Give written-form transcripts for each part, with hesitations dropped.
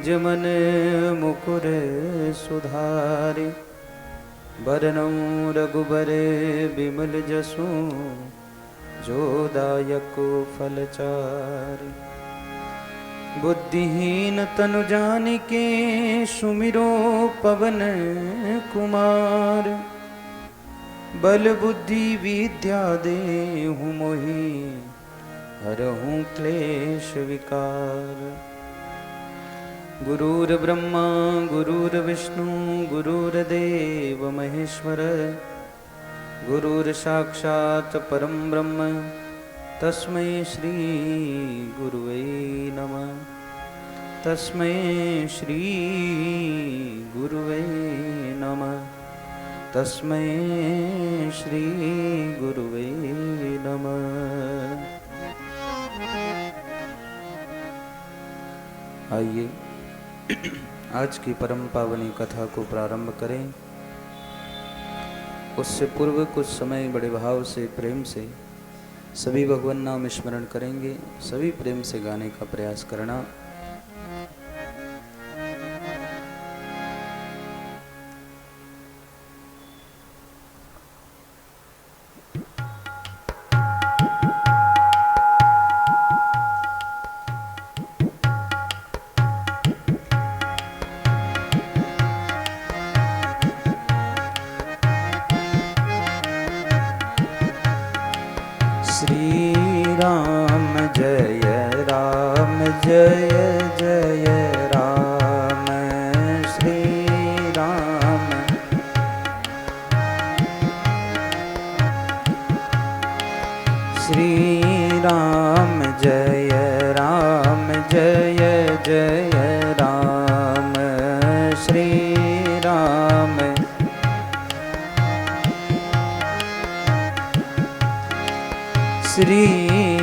जमन मुकुर सुधारि बरनौ रघुबर बिमल जसु जो दायक फलचारि। बुद्धिहीन तनु जानिके सुमिरो पवन कुमार। बल बुद्धि विद्या देहु मोहि हरहु क्लेश विकार। गुरुर्ब्रह्मा गुरुर्विष्णु गुरुर्देव महेश्वर। गुरुर्साक्षात् परं ब्रह्म तस्मै श्री गुरुवे नमः। तस्मै श्री गुरुवे नमः। तस्मै श्री गुरुवे नमः। आइए आज की परम पावनी कथा को प्रारंभ करें। उससे पूर्व कुछ समय बड़े भाव से प्रेम से सभी भगवान नाम स्मरण करेंगे। सभी प्रेम से गाने का प्रयास करना। श्री राम जय राम जय जय राम। श्री राम श्री राम जय राम जय जय राम। श्री राम श्री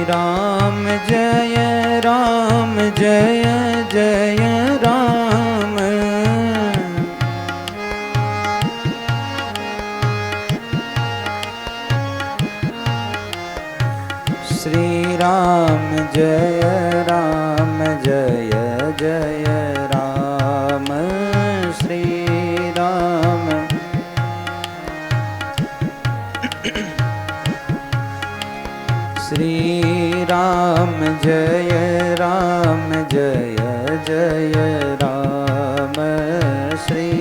राम जय राम जय जय राम। श्री राम जय राम जय जय राम। श्री राम श्री राम जय राम जय जय राम। श्री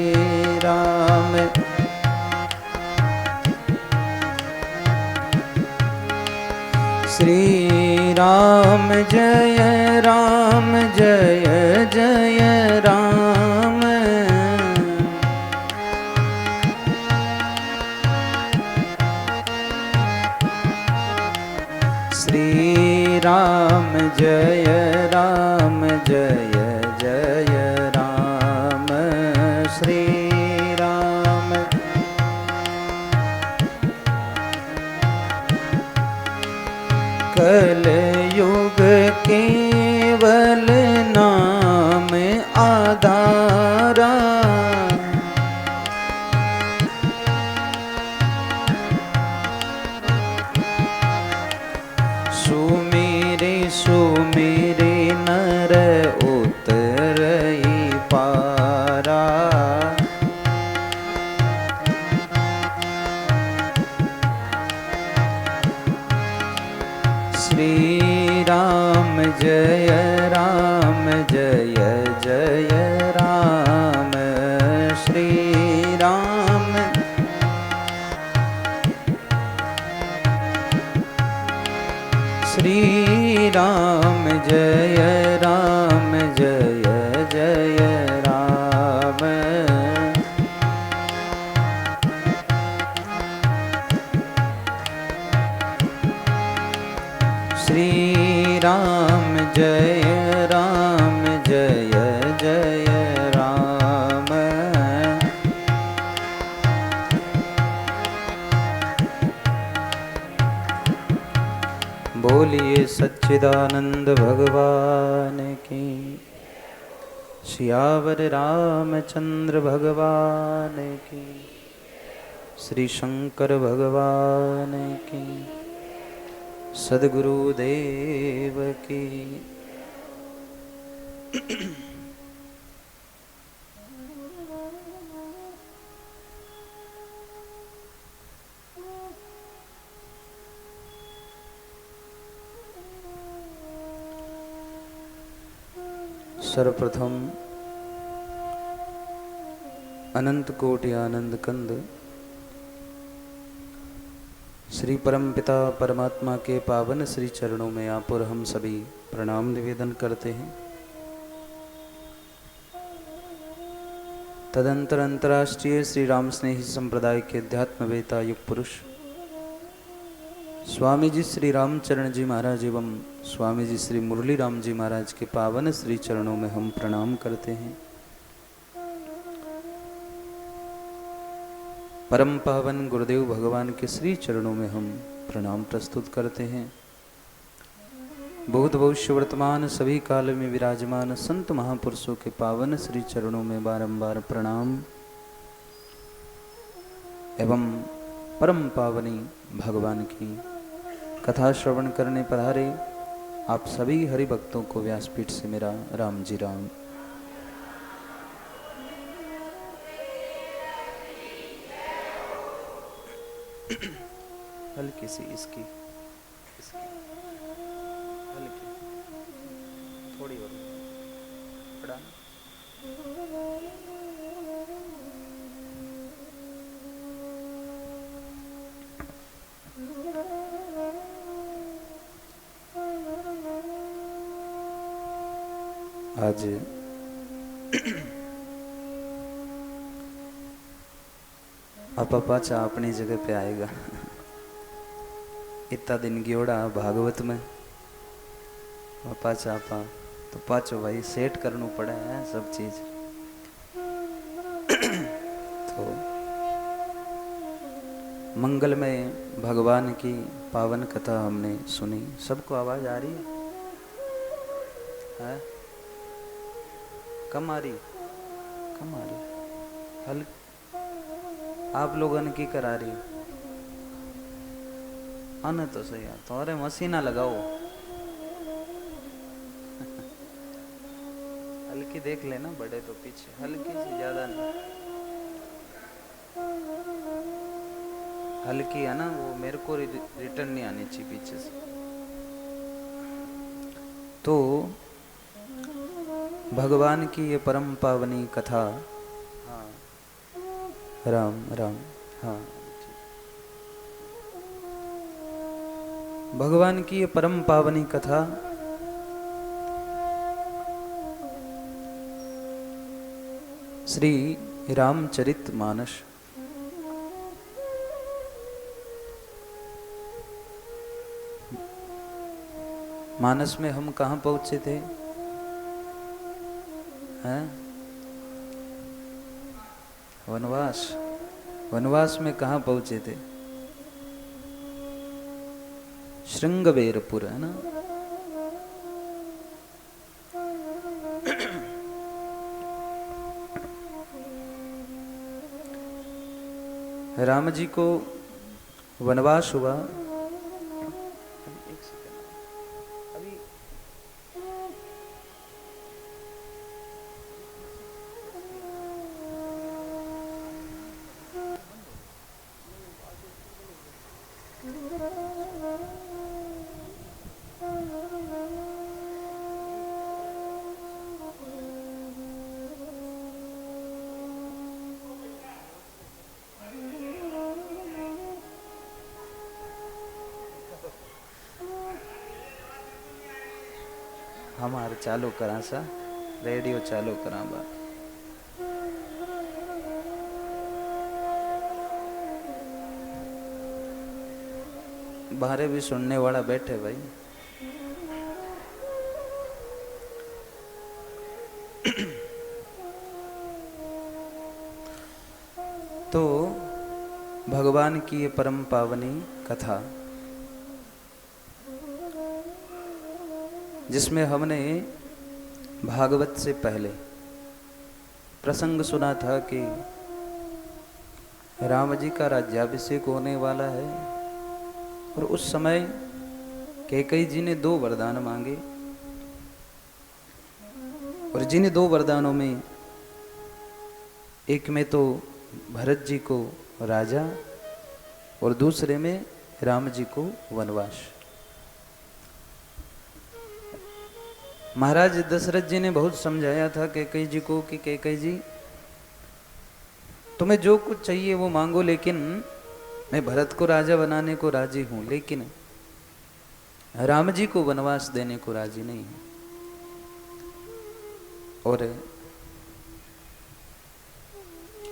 राम श्री राम जय राम जय जय राम। श्री राम जय राम जय जय राम। श्री राम कलयुग केवल नाम आधारा। सुमेरे नर उतरई पारा। श्री राम जय राम जय जय राम। श्री राम श्री राम जय राम जय जय राम। श्री राम जय राम जय जय राम। बोलिए सच्चिदानंद भगवान की। सियावर रामचंद्र भगवान की। श्री शंकर भगवान की। सद्गुरुदेव की। सर्वप्रथम अनंत कोटि आनंद कंद श्री परमपिता परमात्मा के पावन श्री चरणों में आप और हम सभी प्रणाम निवेदन करते हैं। तदंतर अंतर्राष्ट्रीय श्री राम स्नेही संप्रदाय के अध्यात्मवेता युग पुरुष स्वामी जी श्री रामचरण जी महाराज एवं स्वामी जी श्री मुरली राम जी महाराज के पावन श्री चरणों में हम प्रणाम करते हैं। परम पावन गुरुदेव भगवान के श्री चरणों में हम प्रणाम प्रस्तुत करते हैं। बहुत भविष्य वर्तमान सभी काल में विराजमान संत महापुरुषों के पावन श्री चरणों में बारंबार प्रणाम एवं परम पावनी भगवान की कथा श्रवण करने पधारे आप सभी हरि भक्तों को व्यासपीठ से मेरा राम जी राम। हल्की सी इसकी हल्की थोड़ी और पड़ा आज आपा पाचा अपनी जगह पे आएगा। इतना दिन गियोड़ा भागवत में पाचा आपा तो पाचो भाई सेट करना पड़ा है सब चीज। तो मंगल में भगवान की पावन कथा हमने सुनी। सबको आवाज आ रही है? कम आ रही हल आप लोगन की करा रही आने तो सही है। तुम्हारे मसीना लगाओ हल्की देख लेना, बड़े तो पीछे हल्की से ज्यादा नहीं। हल्की है ना वो मेरे को रिटर्न नहीं आनी चाहिए पीछे से। तो भगवान की ये परम पावनी कथा। हाँ राम राम। हाँ भगवान की ये परम पावनी कथा श्री रामचरित मानस। मानस में हम कहाँ पहुंचे थे? हैं? वनवास में कहाँ पहुंचे थे? श्रृंगवेरपुर है ना। राम जी को वनवास हुआ। हमारे चालू करा सा रेडियो चालू करा बा। बाहर भी सुनने वाला बैठे भाई। तो भगवान की ये परम पावनी कथा जिसमें हमने भागवत से पहले प्रसंग सुना था कि राम जी का राज्याभिषेक होने वाला है और उस समय कैकेयी जी ने 2 वरदान मांगे और जिन 2 वरदानों में एक में तो भरत जी को राजा और दूसरे में राम जी को वनवास। महाराज दशरथ जी ने बहुत समझाया था कैकेयी जी को कि कैकेयी जी तुम्हें जो कुछ चाहिए वो मांगो, लेकिन मैं भरत को राजा बनाने को राजी हूं, लेकिन राम जी को वनवास देने को राजी नहीं हूं। और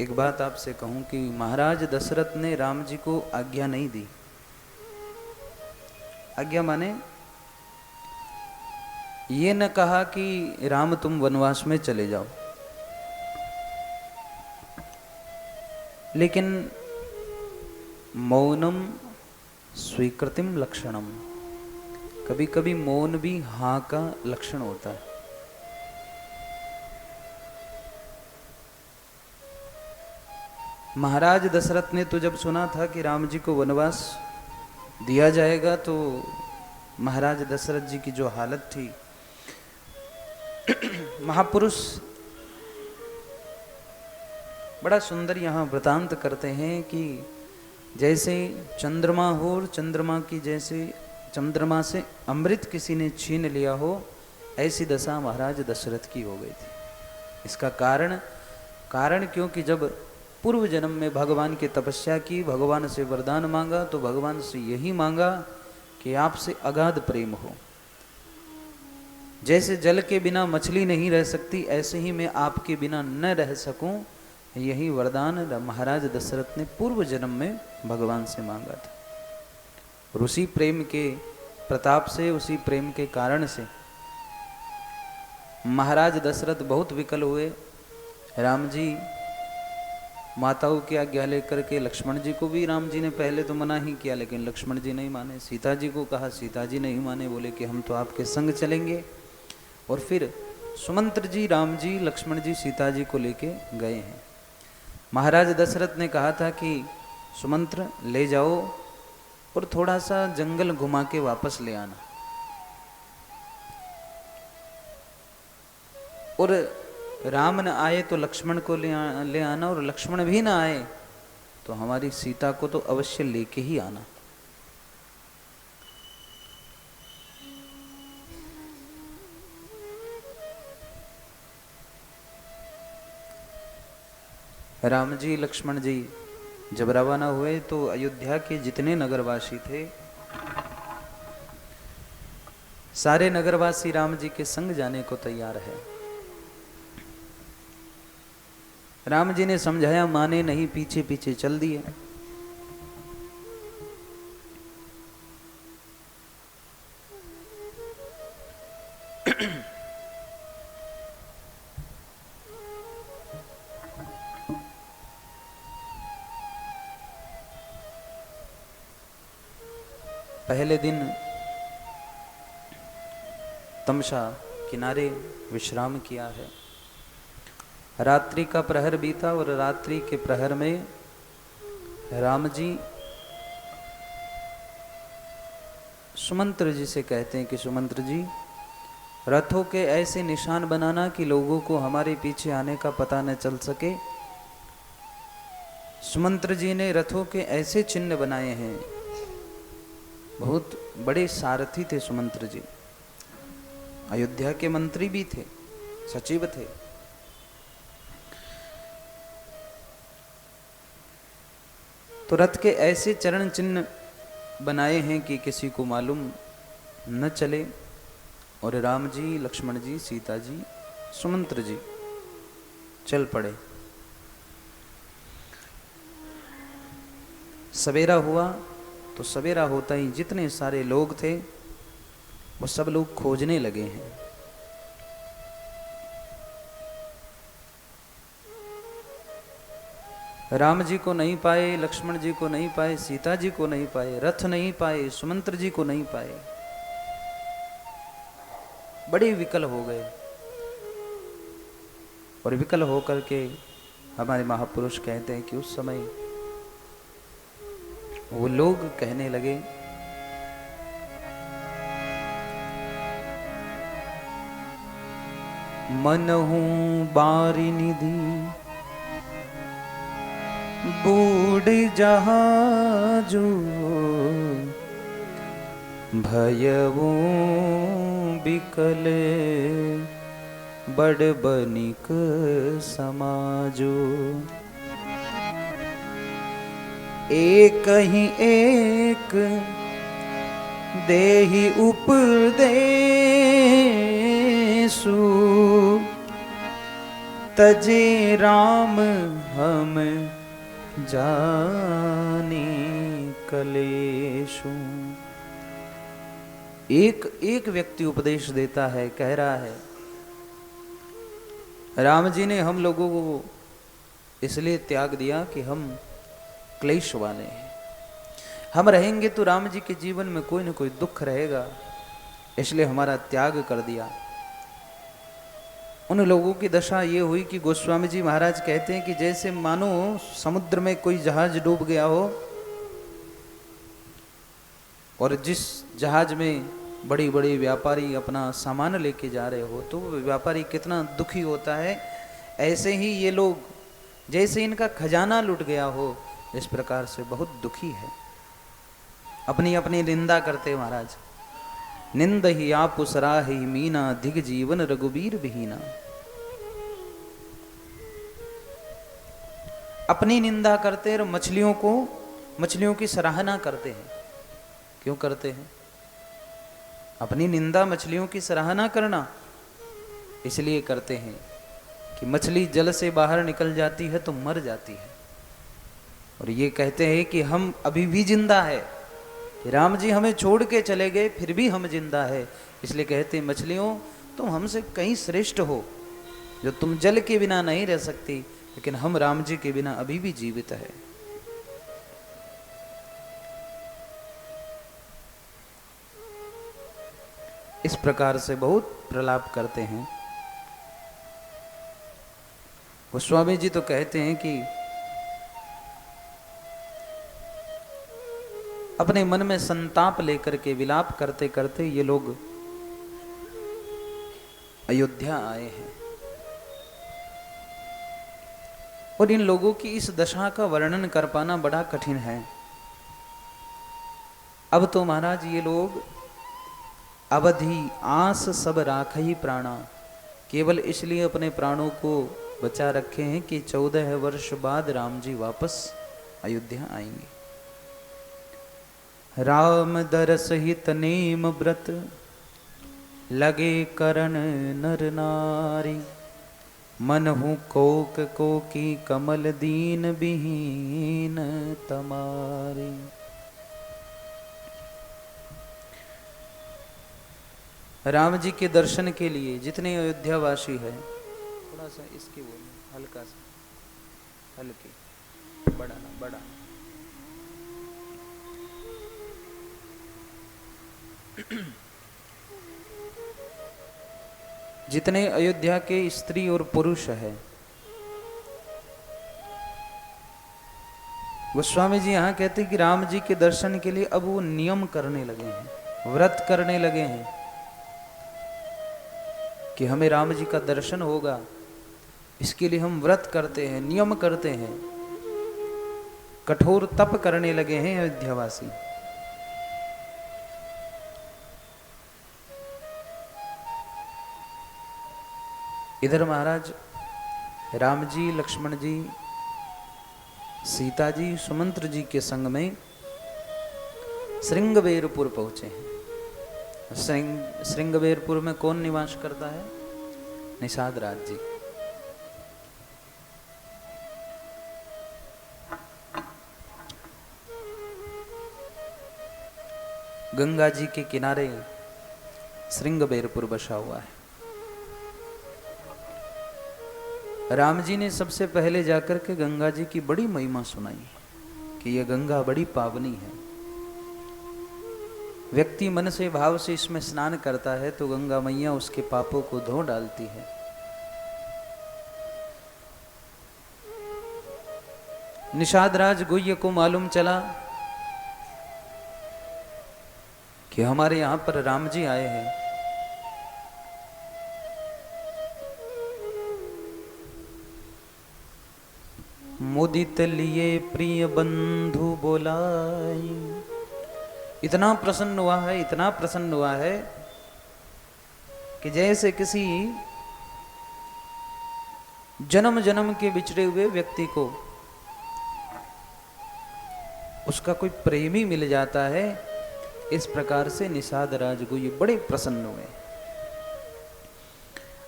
एक बात आपसे कहूं कि महाराज दशरथ ने राम जी को आज्ञा नहीं दी। आज्ञा माने ये न कहा कि राम तुम वनवास में चले जाओ, लेकिन मौनम स्वीकृतिम लक्षणम, कभी कभी मौन भी हाँ का लक्षण होता है। महाराज दशरथ ने तो जब सुना था कि राम जी को वनवास दिया जाएगा, तो महाराज दशरथ जी की जो हालत थी, महापुरुष बड़ा सुंदर यहाँ वृतांत करते हैं कि जैसे चंद्रमा हो और चंद्रमा की जैसे चंद्रमा से अमृत किसी ने छीन लिया हो, ऐसी दशा महाराज दशरथ की हो गई थी। इसका कारण क्योंकि जब पूर्व जन्म में भगवान की तपस्या की, भगवान से वरदान मांगा, तो भगवान से यही मांगा कि आपसे अगाध प्रेम हो। जैसे जल के बिना मछली नहीं रह सकती, ऐसे ही मैं आपके बिना न रह सकूं, यही वरदान महाराज दशरथ ने पूर्व जन्म में भगवान से मांगा था। और उसी प्रेम के प्रताप से, उसी प्रेम के कारण से महाराज दशरथ बहुत विकल हुए। राम जी माताओं की आज्ञा लेकर के लक्ष्मण जी को भी राम जी ने पहले तो मना ही किया, लेकिन लक्ष्मण जी नहीं माने। सीता जी को कहा, सीता जी नहीं माने, बोले कि हम तो आपके संग चलेंगे। और फिर सुमंत्र जी, राम जी, लक्ष्मण जी सीता जी को लेके गए हैं। महाराज दशरथ ने कहा था कि सुमंत्र ले जाओ और थोड़ा सा जंगल घुमा के वापस ले आना। और राम न आए तो लक्ष्मण को ले आना, और लक्ष्मण भी ना आए तो हमारी सीता को तो अवश्य लेके ही आना। राम जी लक्ष्मण जी जब रवाना हुए तो अयोध्या के जितने नगरवासी थे, सारे नगरवासी राम जी के संग जाने को तैयार है। राम जी ने समझाया, माने नहीं, पीछे पीछे चल दिए। पहले दिन तमसा किनारे विश्राम किया है। रात्रि का प्रहर बीता और रात्रि के प्रहर में राम जी सुमंत्र जी से कहते हैं कि सुमंत्र जी, रथों के ऐसे निशान बनाना कि लोगों को हमारे पीछे आने का पता न चल सके। सुमंत्र जी ने रथों के ऐसे चिन्ह बनाए हैं। बहुत बड़े सारथी थे सुमंत्र जी, अयोध्या के मंत्री भी थे, सचिव थे। तो रथ के ऐसे चरण चिन्ह बनाए हैं कि किसी को मालूम न चले। और राम जी, लक्ष्मण जी, सीता जी, सुमंत्र जी चल पड़े। सवेरा हुआ तो सवेरा होता ही जितने सारे लोग थे वो सब लोग खोजने लगे हैं। राम जी को नहीं पाए, लक्ष्मण जी को नहीं पाए, सीता जी को नहीं पाए, रथ नहीं पाए, सुमंत्र जी को नहीं पाए। बड़े विकल हो गए। और विकल होकर के हमारे महापुरुष कहते हैं कि उस समय वो लोग कहने लगे, मनहु बारी निधि बूढ़ जहाजू भयऊ बिकल बड़ बनिक समाजो। एक ही एक देहि उपदेशु तजे राम हम जाने कलेशु। एक एक व्यक्ति उपदेश देता है, कह रहा है राम जी ने हम लोगों को इसलिए त्याग दिया कि हम क्लेश वाले हैं, हम रहेंगे तो राम जी के जीवन में कोई न कोई दुख रहेगा, इसलिए हमारा त्याग कर दिया। उन लोगों की दशा ये हुई कि गोस्वामी जी महाराज कहते हैं कि जैसे मानो समुद्र में कोई जहाज डूब गया हो और जिस जहाज में बड़ी बड़ी व्यापारी अपना सामान लेके जा रहे हो तो व्यापारी कितना दुखी होता है, ऐसे ही ये लोग जैसे इनका खजाना लुट गया हो इस प्रकार से बहुत दुखी है। अपनी अपनी निंदा करते महाराज, निंद ही आप सराही मीना दिग जीवन रघुबीर विहीना। अपनी निंदा करते और मछलियों की सराहना करते हैं। क्यों करते हैं? अपनी निंदा मछलियों की सराहना करना इसलिए करते हैं कि मछली जल से बाहर निकल जाती है तो मर जाती है, और ये कहते हैं कि हम अभी भी जिंदा है, राम जी हमें छोड़ के चले गए फिर भी हम जिंदा है। इसलिए कहते हैं मछलियों तुम हमसे कहीं श्रेष्ठ हो, जो तुम जल के बिना नहीं रह सकती, लेकिन हम राम जी के बिना अभी भी जीवित है। इस प्रकार से बहुत प्रलाप करते हैं। गोस्वामी जी तो कहते हैं कि अपने मन में संताप लेकर के विलाप करते करते ये लोग अयोध्या आए हैं, और इन लोगों की इस दशा का वर्णन कर पाना बड़ा कठिन है। अब तो महाराज ये लोग अवधि आस सब राखई प्राणा, केवल इसलिए अपने प्राणों को बचा रखे हैं कि 14 वर्ष बाद राम जी वापस अयोध्या आएंगे। राम दरस हित नेम व्रत लगे करण नर नारी, मनहु कोक को की कमल दीन विहीन तमारी। राम जी के दर्शन के लिए जितने अयोध्यावासी है, थोड़ा सा इसके बोल हल्का सा, हल्के, बड़ा ना बड़ा, जितने अयोध्या के स्त्री और पुरुष है, गोस्वामी जी यहाँ कहते हैं कि राम जी के दर्शन के लिए अब वो नियम करने लगे हैं, व्रत करने लगे हैं कि हमें राम जी का दर्शन होगा, इसके लिए हम व्रत करते हैं, नियम करते हैं, कठोर तप करने लगे हैं अयोध्यावासी। इधर महाराज राम जी, लक्ष्मण जी, सीता जी, सुमंत्र जी के संग में श्रृंगबेरपुर पहुंचे हैं। श्रृंगबेरपुर में कौन निवास करता है? निषाद राज जी। गंगा जी के किनारे श्रृंगबेरपुर बसा हुआ है। राम जी ने सबसे पहले जाकर के गंगा जी की बड़ी महिमा सुनाई कि यह गंगा बड़ी पावनी है। व्यक्ति मन से भाव से इसमें स्नान करता है तो गंगा मैया उसके पापों को धो डालती है। निषाद राज गुह्य को मालूम चला कि हमारे यहां पर राम जी आए हैं, मुदित लिए प्रिय बंधु बोलाई। इतना प्रसन्न हुआ है, इतना प्रसन्न हुआ है कि जैसे किसी जन्म जन्म के बिछड़े हुए व्यक्ति को उसका कोई प्रेमी मिल जाता है, इस प्रकार से निषाद राजगुह्य बड़े प्रसन्न हुए।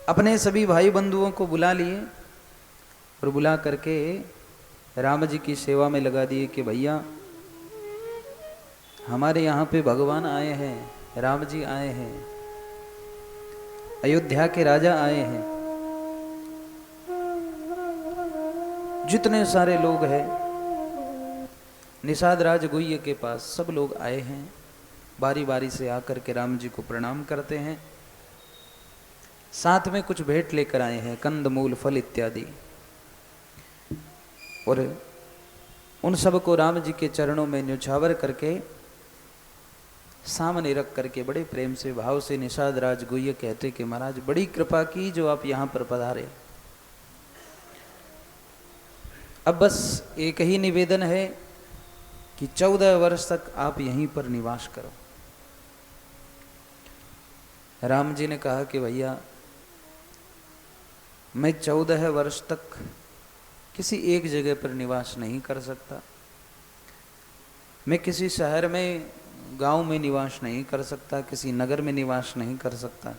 अपने सभी भाई बंधुओं को बुला लिए और बुला करके राम जी की सेवा में लगा दिए कि भैया हमारे यहाँ पे भगवान आए हैं, राम जी आए हैं, अयोध्या के राजा आए हैं, जितने सारे लोग हैं निषाद राजगुह्य के पास सब लोग आए हैं, बारी बारी से आकर के राम जी को प्रणाम करते हैं। साथ में कुछ भेंट लेकर आए हैं, कंद मूल फल इत्यादि, और उन सब को राम जी के चरणों में न्योछावर करके सामने रख करके बड़े प्रेम से भाव से निषाद राजगुह्य कहते कि महाराज बड़ी कृपा की जो आप यहाँ पर पधारे। अब बस एक ही निवेदन है कि 14 वर्ष तक आप यहीं पर निवास करो। राम जी ने कहा कि भैया मैं 14 वर्ष तक किसी एक जगह पर निवास नहीं कर सकता, मैं किसी शहर में गांव में निवास नहीं कर सकता, किसी नगर में निवास नहीं कर सकता।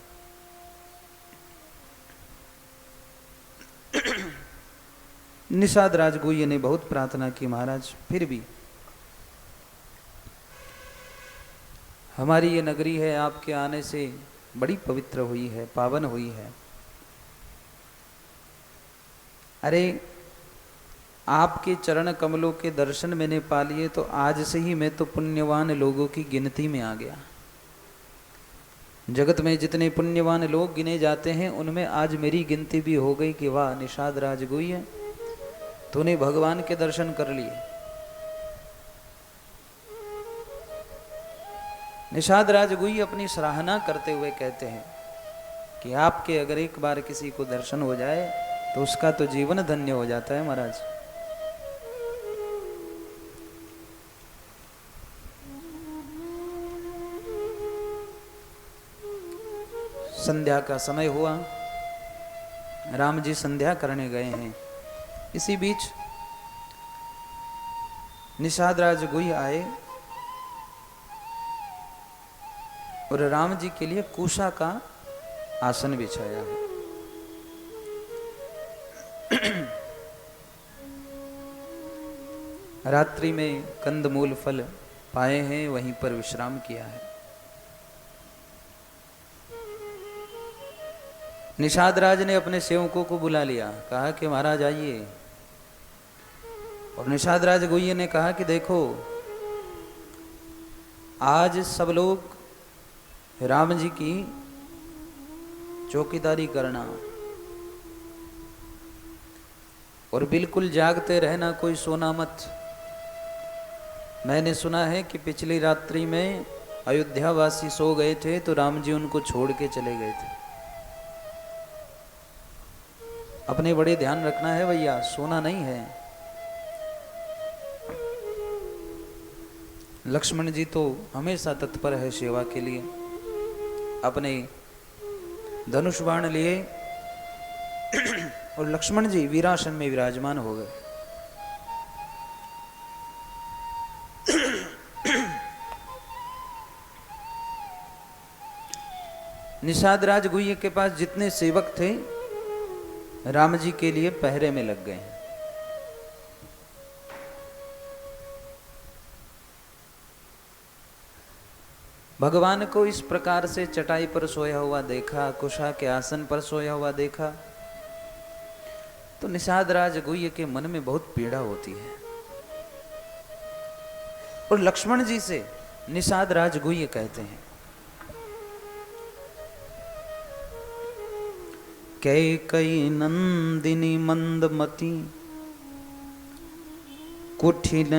निषाद राजगुह्य ने बहुत प्रार्थना की, महाराज फिर भी हमारी ये नगरी है आपके आने से बड़ी पवित्र हुई है, पावन हुई है। अरे आपके चरण कमलों के दर्शन मैंने पा लिए तो आज से ही मैं तो पुण्यवान लोगों की गिनती में आ गया। जगत में जितने पुण्यवान लोग गिने जाते हैं उनमें आज मेरी गिनती भी हो गई कि वाह निषाद राजगुह्य तूने भगवान के दर्शन कर लिए। निषाद राजगुह्य अपनी सराहना करते हुए कहते हैं कि आपके अगर एक बार किसी को दर्शन हो जाए तो उसका तो जीवन धन्य हो जाता है महाराज। संध्या का समय हुआ, राम जी संध्या करने गए हैं। इसी बीच निषाद राजगुह्य आए और राम जी के लिए कुशा का आसन बिछाया है। रात्रि में कंदमूल फल पाए हैं, वहीं पर विश्राम किया है। निषाद राज ने अपने सेवकों को बुला लिया, कहा कि महाराज आइए। और निषाद राजगुह्य ने कहा कि देखो आज सब लोग राम जी की चौकीदारी करना और बिल्कुल जागते रहना, कोई सोना मत। मैंने सुना है कि पिछली रात्रि में अयोध्या वासी सो गए थे तो राम जी उनको छोड़ के चले गए थे। अपने बड़े ध्यान रखना है भैया, सोना नहीं है। लक्ष्मण जी तो हमेशा तत्पर है सेवा के लिए, अपने धनुष बाण लिए और लक्ष्मण जी वीरासन में विराजमान हो गए। निषाद राजगुह्य के पास जितने सेवक थे राम जी के लिए पहरे में लग गए हैं। भगवान को इस प्रकार से चटाई पर सोया हुआ देखा, कुशा के आसन पर सोया हुआ देखा तो निषाद राजगुह्य के मन में बहुत पीड़ा होती है। और लक्ष्मण जी से निषाद राजगुह्य कहते हैं, कैकई नंदिनी मंदमती कुठिन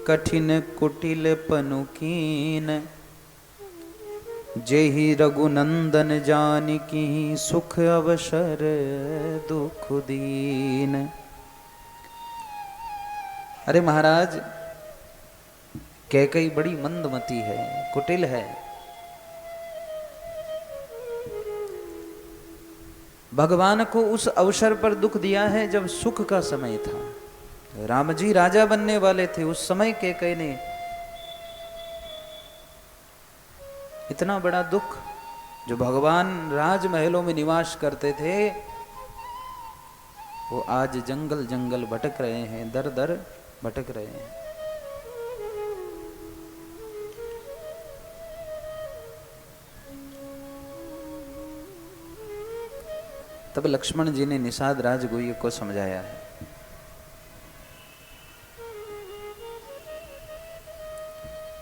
कठिन कुटिल पनुकीन जेहि रघुनंदन जानकी सुख अवसर दुख दीन। अरे महाराज कैकई बड़ी मंदमती है, कुटिल है, भगवान को उस अवसर पर दुख दिया है जब सुख का समय था। राम जी राजा बनने वाले थे, उस समय कैकेयी ने इतना बड़ा दुख, जो भगवान राजमहलों में निवास करते थे वो आज जंगल जंगल भटक रहे हैं, दर दर भटक रहे हैं। तब लक्ष्मण जी ने निषाद राजगुह्य को समझाया है।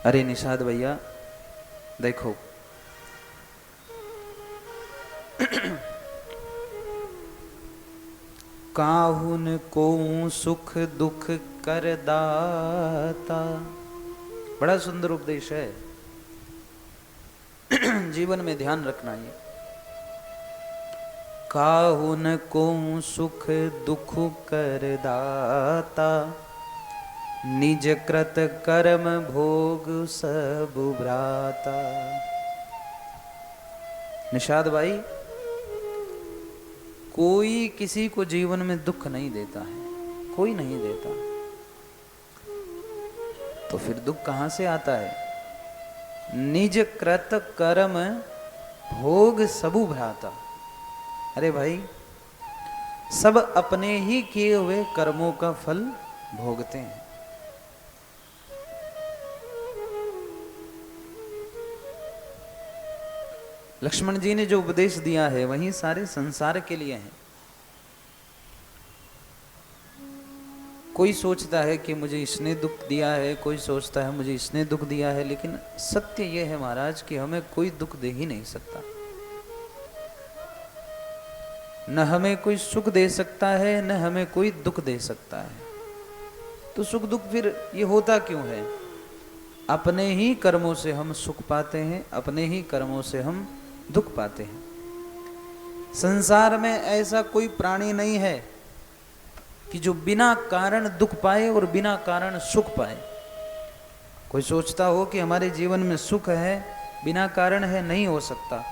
अरे निषाद भैया देखो, काहुन को सुख दुख कर दाता, बड़ा सुंदर उपदेश है, जीवन में ध्यान रखना ये। काहुन को सुख दुख कर दाता, निज कृत कर्म भोग सब भ्राता। निषाद भाई, कोई किसी को जीवन में दुख नहीं देता है, कोई नहीं देता, तो फिर दुख कहां से आता है? निज कृत कर्म भोग सबु भ्राता। अरे भाई, सब अपने ही किए हुए कर्मों का फल भोगते हैं। लक्ष्मण जी ने जो उपदेश दिया है वही सारे संसार के लिए है। कोई सोचता है कि मुझे इसने दुख दिया है, कोई सोचता है मुझे इसने दुख दिया है, लेकिन सत्य यह है महाराज कि हमें कोई दुख दे ही नहीं सकता। न हमें कोई सुख दे सकता है, न हमें कोई दुख दे सकता है। तो सुख दुख फिर ये होता क्यों है? अपने ही कर्मों से हम सुख पाते हैं, अपने ही कर्मों से हम दुख पाते हैं। संसार में ऐसा कोई प्राणी नहीं है कि जो बिना कारण दुख पाए और बिना कारण सुख पाए। कोई सोचता हो कि हमारे जीवन में सुख है बिना कारण है, नहीं हो सकता।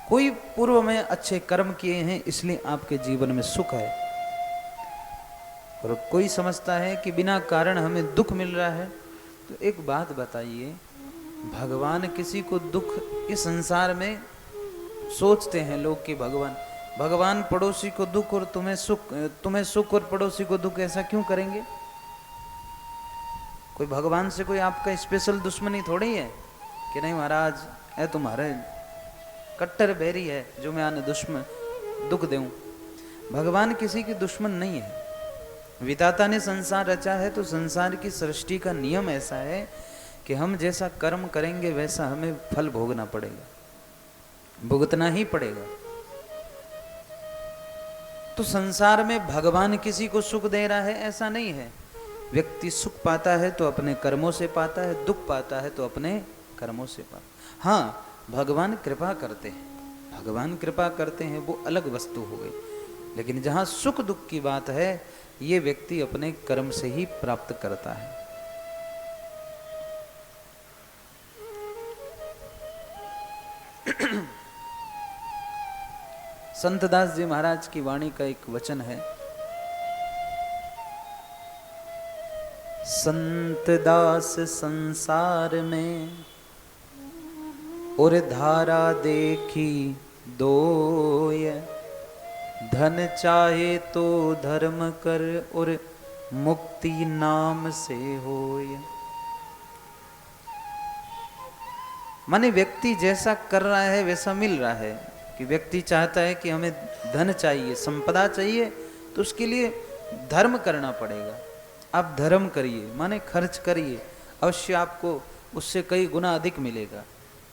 कोई पूर्व में अच्छे कर्म किए हैं इसलिए आपके जीवन में सुख है, और कोई समझता है कि बिना कारण हमें दुख मिल रहा है। तो एक बात बताइए, भगवान किसी को दुख, इस संसार में सोचते हैं लोग कि भगवान पड़ोसी को दुख और तुम्हें सुख और पड़ोसी को दुख, ऐसा क्यों करेंगे? कोई भगवान से कोई आपका स्पेशल दुश्मनी थोड़ी है कि नहीं महाराज ऐ तुम्हारे कट्टर बैरी है जो मैं आने दुख दूं। भगवान किसी की दुश्मन नहीं है। विधाता ने संसार रचा है तो संसार की सृष्टि का नियम ऐसा है कि हम जैसा कर्म करेंगे वैसा हमें फल भोगना पड़ेगा, भुगतना ही पड़ेगा। तो संसार में भगवान किसी को सुख दे रहा है ऐसा नहीं है। व्यक्ति सुख पाता है तो अपने कर्मों से पाता है, दुख पाता है तो अपने कर्मों से पाता। हाँ, भगवान कृपा करते हैं, भगवान कृपा करते हैं, वो अलग वस्तु हो गई। लेकिन जहाँ सुख दुख की बात है, ये व्यक्ति अपने कर्म से ही प्राप्त करता है। संत दास जी महाराज की वाणी का एक वचन है, संत दास संसार में और धारा देखी दोय, धन चाहे तो धर्म कर और मुक्ति नाम से होय। माने व्यक्ति जैसा कर रहा है वैसा मिल रहा है। कि व्यक्ति चाहता है कि हमें धन चाहिए, संपदा चाहिए, तो उसके लिए धर्म करना पड़ेगा। आप धर्म करिए, माने खर्च करिए, अवश्य आपको उससे कई गुना अधिक मिलेगा।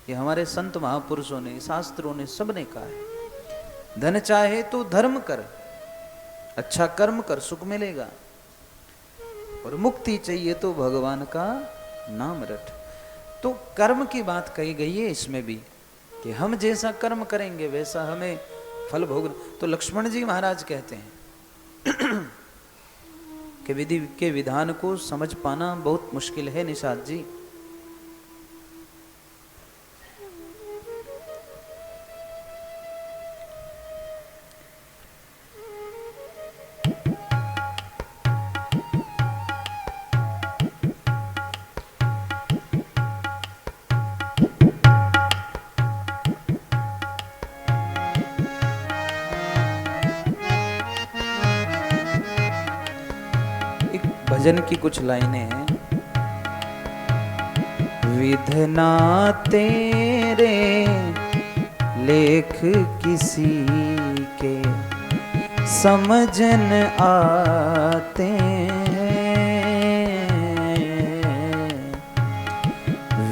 ये हमारे संत महापुरुषों ने, शास्त्रों ने, सब ने कहा है। धन चाहे तो धर्म कर, अच्छा कर्म कर, सुख मिलेगा। और मुक्ति चाहिए तो भगवान का नाम रट। तो कर्म की बात कही गई है इसमें भी कि हम जैसा कर्म करेंगे वैसा हमें फल भोगना। तो लक्ष्मण जी महाराज कहते हैं कि विधि के विधान को समझ पाना बहुत मुश्किल है निषाद जी। भजन की कुछ लाइनें हैं। विधना तेरे लेख किसी के समझ न आते हैं,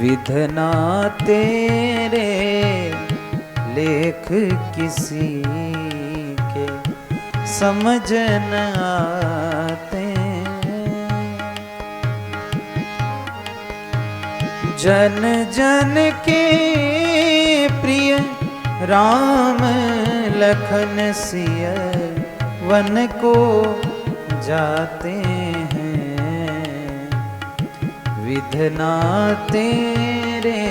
विधना तेरे लेख किसी के समझ न आते हैं। जन जन के प्रिय राम लखन सिय वन को जाते हैं, विधना तेरे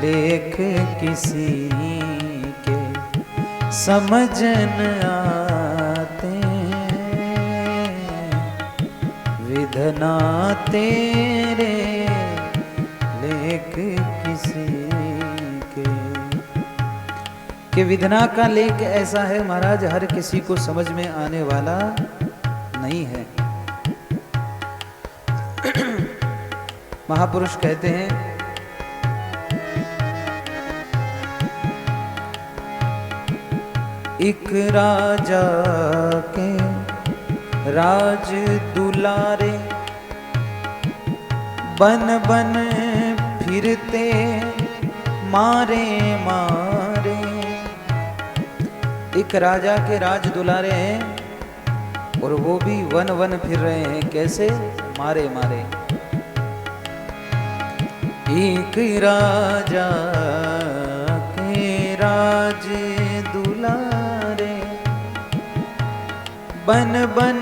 लेख किसी के समझ न आते हैं, विधना तेरे लेख किसी के विधना का लेख ऐसा है महाराज, हर किसी को समझ में आने वाला नहीं है। महापुरुष कहते हैं, एक राजा के राज दुलारे बन बन फिरते मारे मारे। एक राजा के राज दुलारे हैं और वो भी वन वन फिर रहे हैं, कैसे? मारे मारे। एक राजा के राज दुलारे बन बन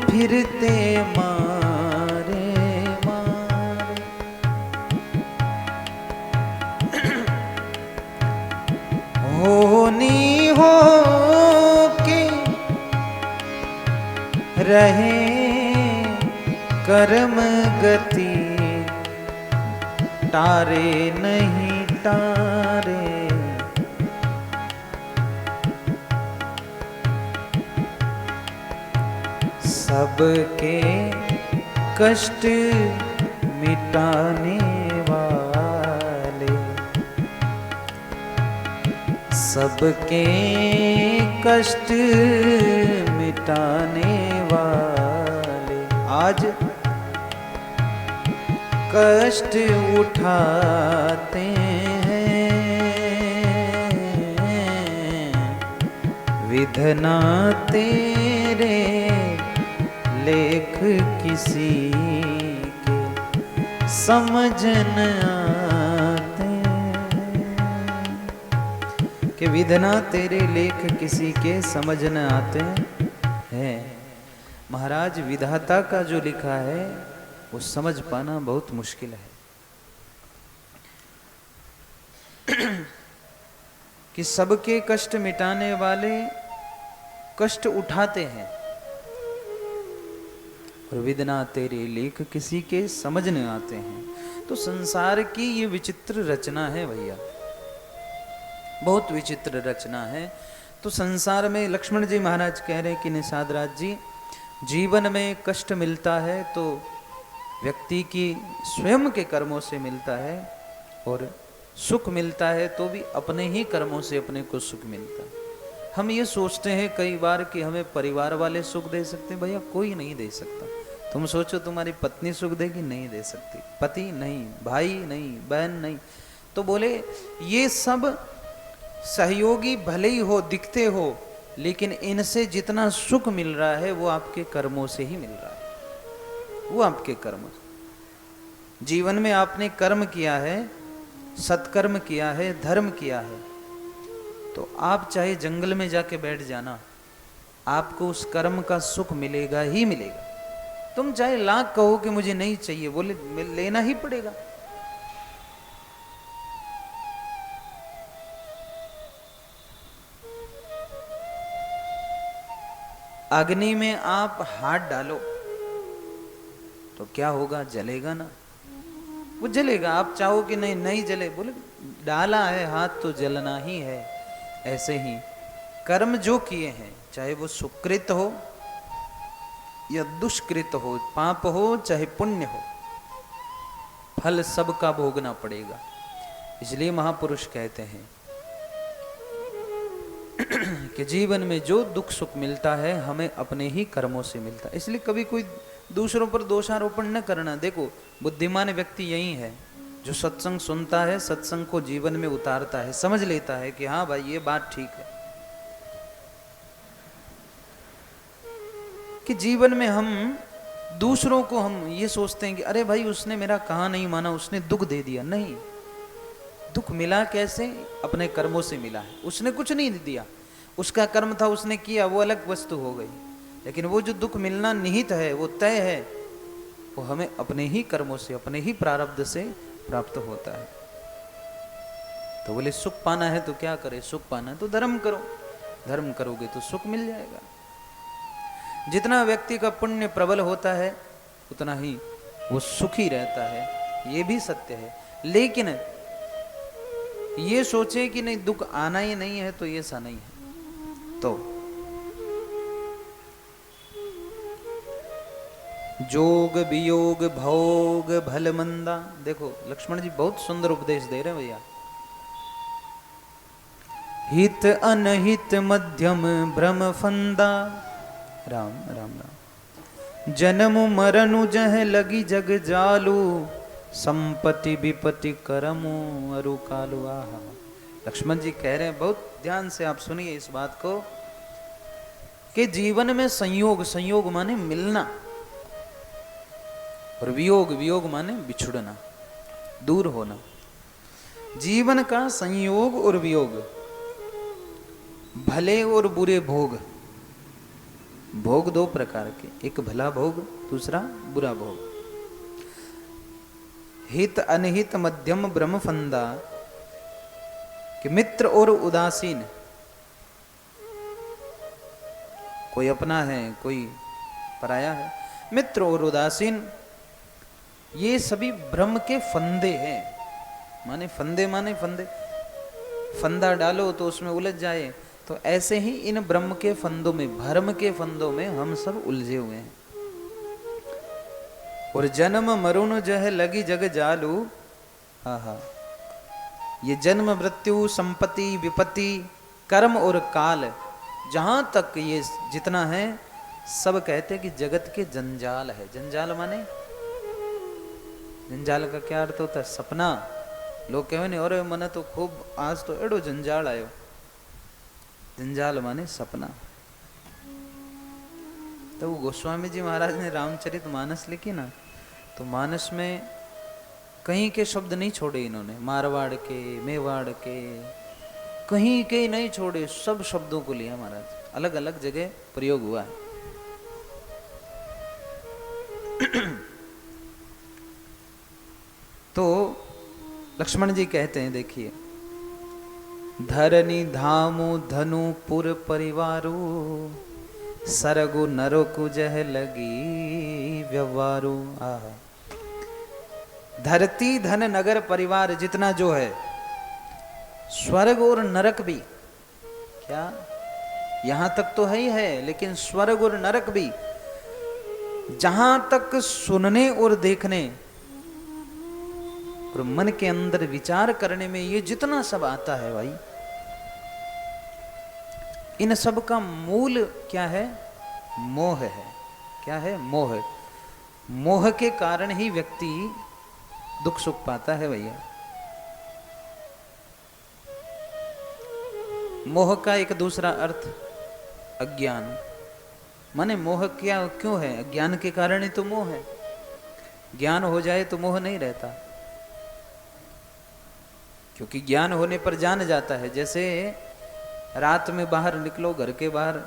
फिरते मारे मारे। होनी हो के रहे कर्म गति, तारे नहीं तारे। सबके कष्ट मिटाने वाले, सबके कष्ट मिटाने वाले, आज कष्ट उठाते हैं, विधना तेरे लेख किसी के समझ न आते हैं, कि विधना तेरे लेख किसी के समझ न आते हैं। महाराज विधाता का जो लिखा है वो समझ पाना बहुत मुश्किल है। कि सबके कष्ट मिटाने वाले कष्ट उठाते हैं और विधना तेरे लेख किसी के समझ न आते हैं। तो संसार की ये विचित्र रचना है भैया, बहुत विचित्र रचना है। तो संसार में लक्ष्मण जी महाराज कह रहे हैं कि निषाद राज जी, जीवन में कष्ट मिलता है तो व्यक्ति की स्वयं के कर्मों से मिलता है, और सुख मिलता है तो भी अपने ही कर्मों से अपने को सुख मिलता है। हम ये सोचते हैं कई बार कि हमें परिवार वाले सुख दे सकते हैं, भैया कोई नहीं दे सकता। तुम सोचो तुम्हारी पत्नी सुख देगी, नहीं दे सकती। पति नहीं, भाई नहीं, बहन नहीं। तो बोले ये सब सहयोगी भले ही हो, दिखते हो, लेकिन इनसे जितना सुख मिल रहा है वो आपके कर्मों से ही मिल रहा है, वो आपके कर्म। जीवन में आपने कर्म किया है, सत्कर्म किया है, धर्म किया है, तो आप चाहे जंगल में जाके बैठ जाना, आपको उस कर्म का सुख मिलेगा ही मिलेगा। तुम चाहे लाख कहो कि मुझे नहीं चाहिए, बोले लेना ही पड़ेगा। अग्नि में आप हाथ डालो तो क्या होगा? जलेगा ना, वो जलेगा। आप चाहो कि नहीं नहीं जले, बोले डाला है हाथ तो जलना ही है। ऐसे ही कर्म जो किए हैं, चाहे वो सुकृत हो या दुष्कृत हो, पाप हो चाहे पुण्य हो, फल सबका भोगना पड़ेगा। इसलिए महापुरुष कहते हैं कि जीवन में जो दुख सुख मिलता है हमें अपने ही कर्मों से मिलता है। इसलिए कभी कोई दूसरों पर दोषारोपण न करना। देखो, बुद्धिमान व्यक्ति यही है जो सत्संग सुनता है, सत्संग को जीवन में उतारता है, समझ लेता है कि हाँ भाई ये बात ठीक है। कि जीवन में हम दूसरों को हम ये सोचते हैं कि अरे भाई उसने मेरा कहा नहीं माना, उसने दुख दे दिया। नहीं, दुख मिला कैसे? अपने कर्मों से मिला है। उसने कुछ नहीं दिया, उसका कर्म था, उसने किया, वो अलग वस्तु हो गई। लेकिन वो जो दुख मिलना निहित है, वो तय है, वो हमें अपने ही कर्मों से, अपने ही प्रारब्ध से प्राप्त होता है। तो बोले सुख पाना है तो क्या करे? सुख पाना है तो धर्म करो, धर्म करोगे तो सुख मिल जाएगा। जितना व्यक्ति का पुण्य प्रबल होता है उतना ही वो सुखी रहता है, ये भी सत्य है। लेकिन ये सोचे कि नहीं दुख आना ही नहीं है तो ये ऐसा नहीं है। तो जोग वियोग भोग भल मंदा, देखो लक्ष्मण जी बहुत सुंदर उपदेश दे रहे हैं भैया। हित अनहित मध्यम भ्रम फंदा, राम राम राम। जन्म मरनु जह लगी जग जालू, संपत्ति विपत्ति करमु अरु कालु। आहा, लक्ष्मण जी कह रहे हैं, बहुत ध्यान से आप सुनिए इस बात को, कि जीवन में संयोग, संयोग माने मिलना, और वियोग, वियोग माने बिछुड़ना, दूर होना। जीवन का संयोग और वियोग, भले और बुरे भोग, भोग दो प्रकार के, एक भला भोग, दूसरा बुरा भोग। हित अनहित मध्यम ब्रह्म फंदा, कि मित्र और उदासीन, कोई अपना है कोई पराया है, मित्र और उदासीन ये सभी ब्रह्म के फंदे हैं। माने फंदे, माने फंदे, फंदा डालो तो उसमें उलझ जाए, तो ऐसे ही इन ब्रह्म के फंदों में, भर्म के फंदों में हम सब उलझे हुए हैं। और जन्म मरुण जह लगी जग जालू, आहा, ये जन्म मृत्यु संपत्ति विपत्ति कर्म और काल, जहां तक ये जितना है सब कहते हैं कि जगत के जंजाल है। जंजाल माने, जंजाल का क्या अर्थ होता है? सपना। लोग कहे नहीं, अरे मने तो खूब आज तो एडो जंजाल आयो। जंजाल माने सपना। तो गोस्वामी जी महाराज ने रामचरित मानस लिखी ना, तो मानस में कहीं के शब्द नहीं छोड़े इन्होंने, मारवाड़ के, मेवाड़ के, कहीं के नहीं छोड़े, सब शब्दों को लिया महाराज, अलग अलग जगह प्रयोग हुआ है। तो लक्ष्मण जी कहते हैं, देखिए, धरनी धामु धनु पुर परिवारो, सरगु नरकु जह लगी व्यवहारो। आहा, धरती धन नगर परिवार जितना जो है, स्वर्ग और नरक भी, क्या यहां तक तो है ही है, लेकिन स्वर्ग और नरक भी, जहां तक सुनने और देखने और मन के अंदर विचार करने में ये जितना सब आता है भाई, इन सब का मूल क्या है? मोह है। क्या है? मोह। मोह के कारण ही व्यक्ति दुख सुख पाता है भैया। मोह का एक दूसरा अर्थ अज्ञान, माने मोह क्या क्यों है? अज्ञान के कारण ही तो मोह है। ज्ञान हो जाए तो मोह नहीं रहता, क्योंकि ज्ञान होने पर जान जाता है। जैसे रात में बाहर निकलो, घर के बाहर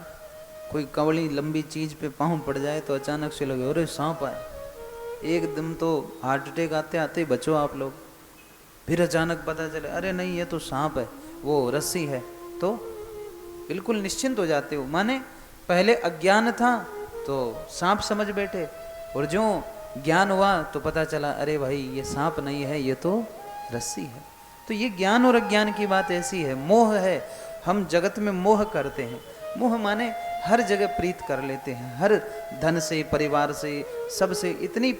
कोई कवड़ी लंबी चीज पे पाँव पड़ जाए तो अचानक से लगे अरे सांप आए, एकदम तो हार्ट अटैक आते आते बचो आप लोग। फिर अचानक पता चले अरे नहीं ये तो सांप है, वो रस्सी है, तो बिल्कुल निश्चिंत हो जाते हो। माने पहले अज्ञान था तो सांप समझ बैठे, और जो ज्ञान हुआ तो पता चला अरे भाई ये सांप नहीं है, ये तो रस्सी है। तो ये ज्ञान और अज्ञान की बात ऐसी है, मोह है। हम जगत में मोह करते हैं। मोह माने हर जगह प्रीत कर लेते हैं, हर धन से, परिवार से, सबसे इतनी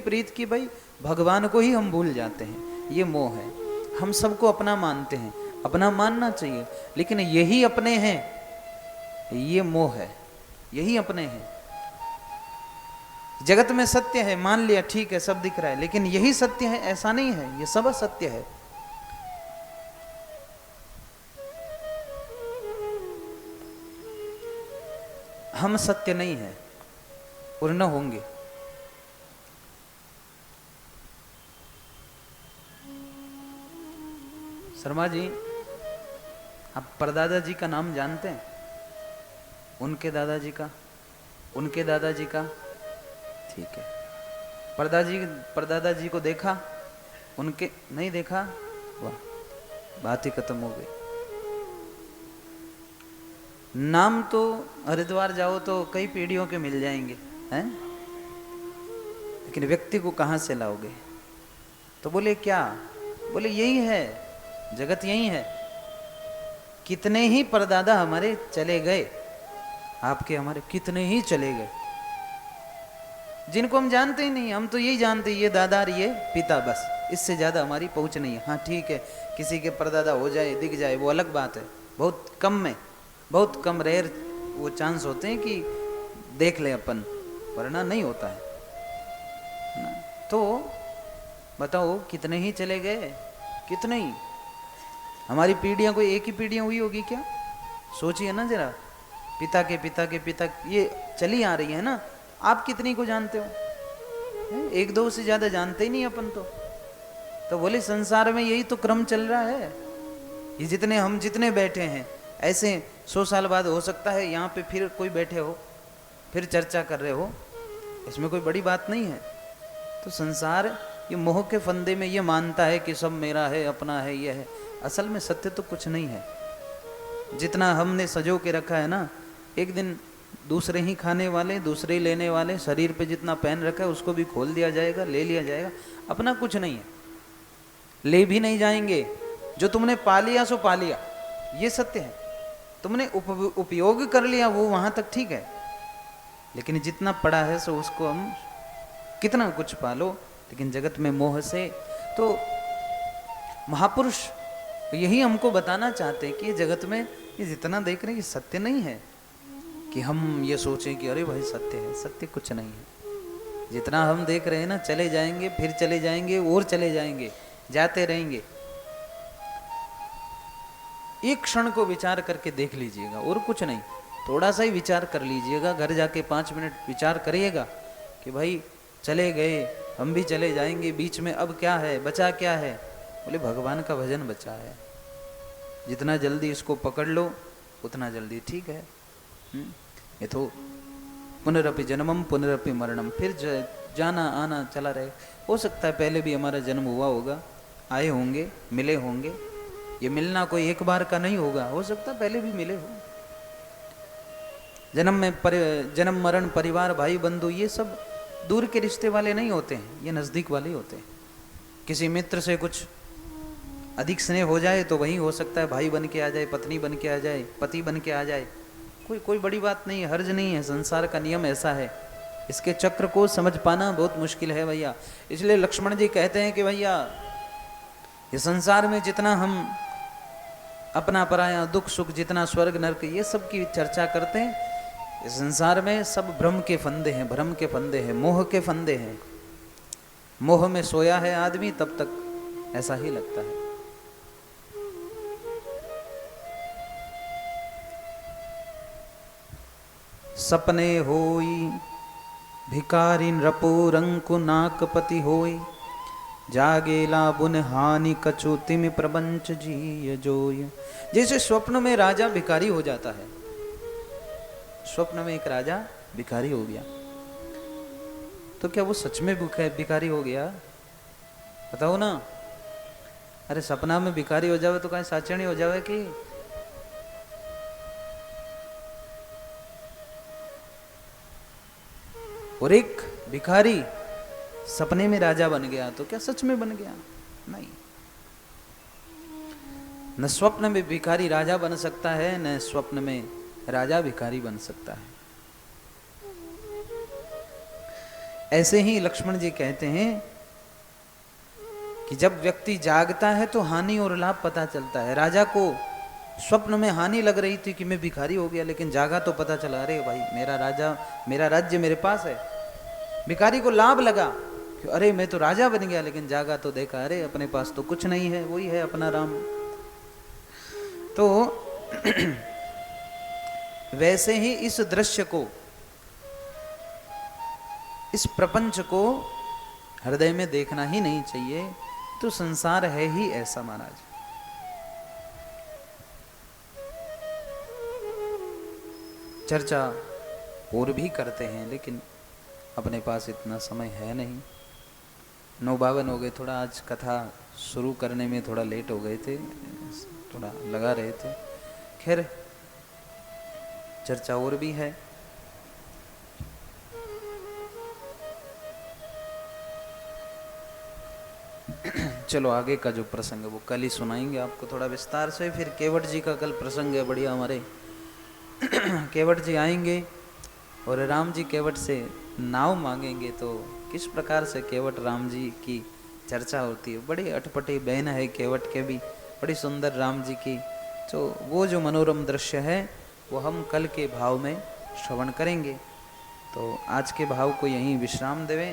प्रीत कि भाई भगवान को ही हम भूल जाते हैं। ये मोह है। हम सबको अपना मानते हैं, अपना मानना चाहिए, लेकिन यही अपने हैं, ये मोह है, यही अपने हैं। जगत में सत्य है, मान लिया, ठीक है, सब दिख रहा है, लेकिन यही सत्य है ऐसा नहीं है, ये सब असत्य है। हम सत्य नहीं है और न होंगे। शर्मा जी, आप परदादा जी का नाम जानते हैं? उनके दादाजी का, उनके दादाजी का, ठीक है। परदादा जी को देखा, उनके नहीं देखा? वाह, बात ही खत्म हो गई। नाम तो हरिद्वार जाओ तो कई पीढ़ियों के मिल जाएंगे, हैं? लेकिन व्यक्ति को कहाँ से लाओगे? तो बोले क्या? बोले यही है, जगत यही है। कितने ही परदादा हमारे चले गए, आपके हमारे कितने ही चले गए, जिनको हम जानते ही नहीं। हम तो यही जानते, ये दादा और ये पिता, बस, इससे ज़्यादा हमारी पहुँच नहीं है। हाँ ठीक है, किसी के परदादा हो जाए, दिख जाए, वो अलग बात है। बहुत कम में, बहुत कम रेयर वो चांस होते हैं कि देख ले अपन, वरना नहीं होता है ना। तो बताओ कितने ही चले गए, कितने ही। हमारी पीढ़ियाँ कोई एक ही पीढ़ियाँ हुई होगी क्या? सोचिए ना जरा, पिता के पिता के पिता, ये चली आ रही है ना। आप कितनी को जानते हो? एक दो से ज़्यादा जानते ही नहीं अपन तो बोले संसार में यही तो क्रम चल रहा है। ये जितने हम जितने बैठे हैं, ऐसे 100 साल बाद हो सकता है यहाँ पे फिर कोई बैठे हो, फिर चर्चा कर रहे हो, इसमें कोई बड़ी बात नहीं है। तो संसार ये मोह के फंदे में ये मानता है कि सब मेरा है, अपना है, ये है। असल में सत्य तो कुछ नहीं है। जितना हमने सजो के रखा है ना, एक दिन दूसरे ही खाने वाले, दूसरे ही लेने वाले, शरीर पे जितना पहन रखा है उसको भी खोल दिया जाएगा, ले लिया जाएगा। अपना कुछ नहीं है, ले भी नहीं जाएंगे। जो तुमने पा लिया सो पा लिया, ये सत्य है। तुमने उपयोग कर लिया वो वहां तक ठीक है, लेकिन जितना पड़ा है सो उसको हम कितना कुछ पालो। लेकिन जगत में मोह से तो महापुरुष यही हमको बताना चाहते हैं कि ये जगत में ये जितना देख रहे हैं ये सत्य नहीं है कि हम ये सोचें कि अरे भाई सत्य है। सत्य कुछ नहीं है। जितना हम देख रहे हैं ना, चले जाएंगे, फिर चले जाएंगे, और चले जाएंगे, जाते रहेंगे। एक क्षण को विचार करके देख लीजिएगा, और कुछ नहीं। थोड़ा सा ही विचार कर लीजिएगा, घर जाके 5 मिनट विचार करिएगा कि भाई चले गए, हम भी चले जाएंगे, बीच में अब क्या है, बचा क्या है? बोले भगवान का भजन बचा है। जितना जल्दी इसको पकड़ लो उतना जल्दी ठीक है। ये तो पुनरपि जन्मम पुनरपि मरणम, फिर जाना आना चला रहे। हो सकता है पहले भी हमारा जन्म हुआ होगा, आए होंगे, मिले होंगे। ये मिलना कोई एक बार का नहीं होगा, हो सकता है पहले भी मिले हो। जन्म में जन्म मरण, परिवार, भाई बंधु, ये सब दूर के रिश्ते वाले नहीं होते हैं, ये नज़दीक वाले ही होते हैं। किसी मित्र से कुछ अधिक स्नेह हो जाए तो वही हो सकता है भाई बन के आ जाए, पत्नी बन के आ जाए, पति बन के आ जाए। कोई बड़ी बात नहीं है, हर्ज नहीं है। संसार का नियम ऐसा है, इसके चक्र को समझ पाना बहुत मुश्किल है भैया। इसलिए लक्ष्मण जी कहते हैं कि भैया ये संसार में जितना हम अपना पराया, दुख सुख, जितना स्वर्ग नरक, ये सब की चर्चा करते हैं, इस संसार में सब भ्रम के फंदे हैं, भ्रम के फंदे हैं, मोह के फंदे हैं। मोह में सोया है आदमी तब तक ऐसा ही लगता है। सपने होई भिकारी नृपो रंकु नाकपति होई, जागेला बुन हानि कछु तिमि प्रबंच जी जोय। जैसे स्वप्न में राजा भिखारी हो जाता है। स्वप्न में एक राजा भिखारी हो गया, तो क्या वो सच में भिखारी हो गया? बताओ ना। अरे सपना में भिखारी हो जावे तो कहीं साचणी हो जावे कि? और एक भिखारी सपने में राजा बन गया तो क्या सच में बन गया? नहीं। न स्वप्न में भिखारी राजा बन सकता है, न स्वप्न में राजा भिखारी बन सकता है। ऐसे ही लक्ष्मण जी कहते हैं कि जब व्यक्ति जागता है तो हानि और लाभ पता चलता है। राजा को स्वप्न में हानि लग रही थी कि मैं भिखारी हो गया, लेकिन जागा तो पता चला अरे भाई मेरा राज्य मेरे पास है। भिखारी को लाभ लगा कि अरे मैं तो राजा बन गया, लेकिन जागा तो देखा अरे अपने पास तो कुछ नहीं है, वही है अपना राम। तो वैसे ही इस दृश्य को, इस प्रपंच को हृदय में देखना ही नहीं चाहिए। तो संसार है ही ऐसा महाराज। चर्चा और भी करते हैं, लेकिन अपने पास इतना समय है नहीं। 9:52 हो गए, थोड़ा आज कथा शुरू करने में थोड़ा लेट हो गए थे, थोड़ा लगा रहे थे। खैर चर्चा और भी है। चलो आगे का जो प्रसंग है वो कल ही सुनाएंगे आपको थोड़ा विस्तार से। फिर केवट जी का कल प्रसंग है बढ़िया हमारे। केवट जी आएंगे और राम जी केवट से नाव मांगेंगे, तो किस प्रकार से केवट राम जी की चर्चा होती है। बड़ी अटपटी बहन है केवट के भी, बड़ी सुंदर राम जी की। तो वो जो मनोरम दृश्य है वो हम कल के भाव में श्रवण करेंगे। तो आज के भाव को यहीं विश्राम देवें।